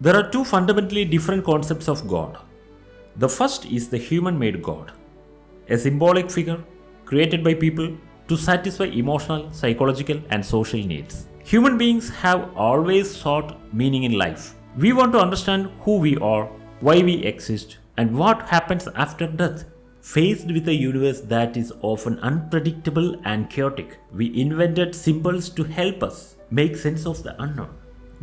There are two fundamentally different concepts of God. The first is the human-made God, a symbolic figure created by people to satisfy emotional, psychological, and social needs. Human beings have always sought meaning in life. We want to understand who we are, why we exist, and what happens after death. Faced with a universe that is often unpredictable and chaotic, we invented symbols to help us make sense of the unknown.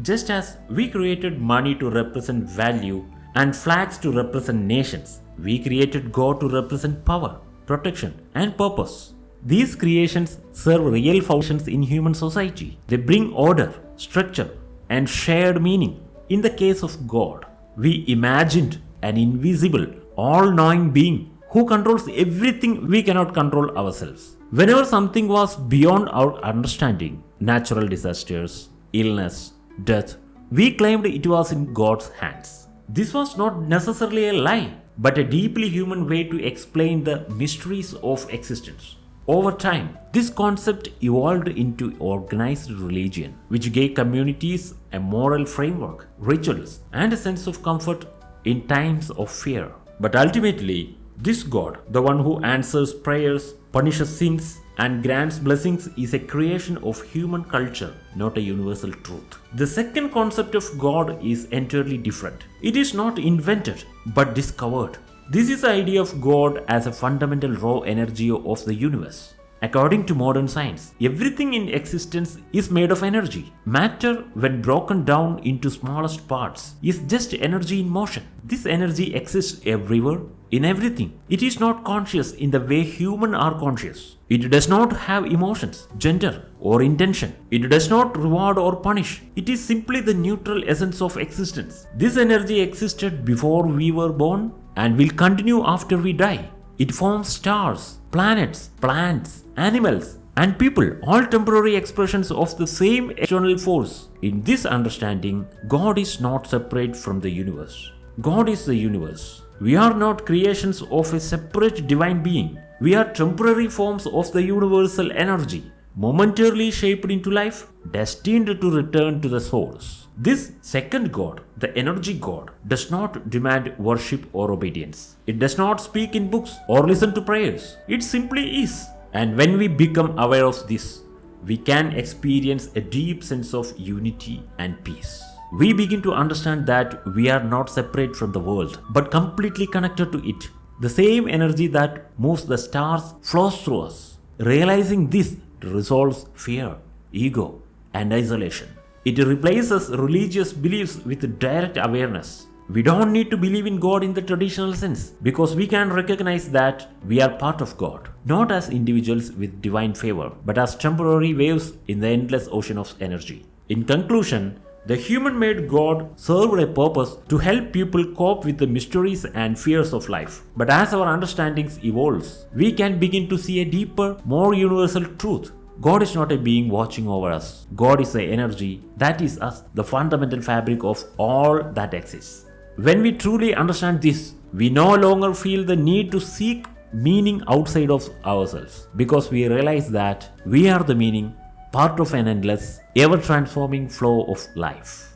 Just as we created money to represent value and flags to represent nations, we created God to represent power, protection, and purpose. These creations serve real functions in human society. They bring order, structure, and shared meaning. In the case of God, we imagined an invisible, all-knowing being who controls everything we cannot control ourselves. Whenever something was beyond our understanding, natural disasters, illness, death, we claimed it was in God's hands. This was not necessarily a lie, but a deeply human way to explain the mysteries of existence. Over time, this concept evolved into organized religion, which gave communities a moral framework, rituals, and a sense of comfort in times of fear. But ultimately, this God, the one who answers prayers, punishes sins, and grants blessings, is a creation of human culture, not a universal truth. The second concept of God is entirely different. It is not invented, but discovered. This is the idea of God as a fundamental raw energy of the universe. According to modern science, everything in existence is made of energy. Matter, when broken down into smallest parts, is just energy in motion. This energy exists everywhere, in everything. It is not conscious in the way humans are conscious. It does not have emotions, gender, or intention. It does not reward or punish. It is simply the neutral essence of existence. This energy existed before we were born and will continue after we die. It forms stars, planets, plants, animals, and people, all temporary expressions of the same external force. In this understanding, God is not separate from the universe. God is the universe. We are not creations of a separate divine being. We are temporary forms of the universal energy, momentarily shaped into life, destined to return to the source. This second God, the energy God, does not demand worship or obedience. It does not speak in books or listen to prayers. It simply is. And when we become aware of this, we can experience a deep sense of unity and peace. We begin to understand that we are not separate from the world, but completely connected to it. The same energy that moves the stars flows through us. Realizing this resolves fear, ego, and isolation. It replaces religious beliefs with direct awareness. We don't need to believe in God in the traditional sense because we can recognize that we are part of God, not as individuals with divine favor, but as temporary waves in the endless ocean of energy. In conclusion, the human-made God served a purpose to help people cope with the mysteries and fears of life. But as our understandings evolves, we can begin to see a deeper, more universal truth. God is not a being watching over us. God is the energy that is us, the fundamental fabric of all that exists. When we truly understand this, we no longer feel the need to seek meaning outside of ourselves because we realize that we are the meaning, part of an endless, ever-transforming flow of life.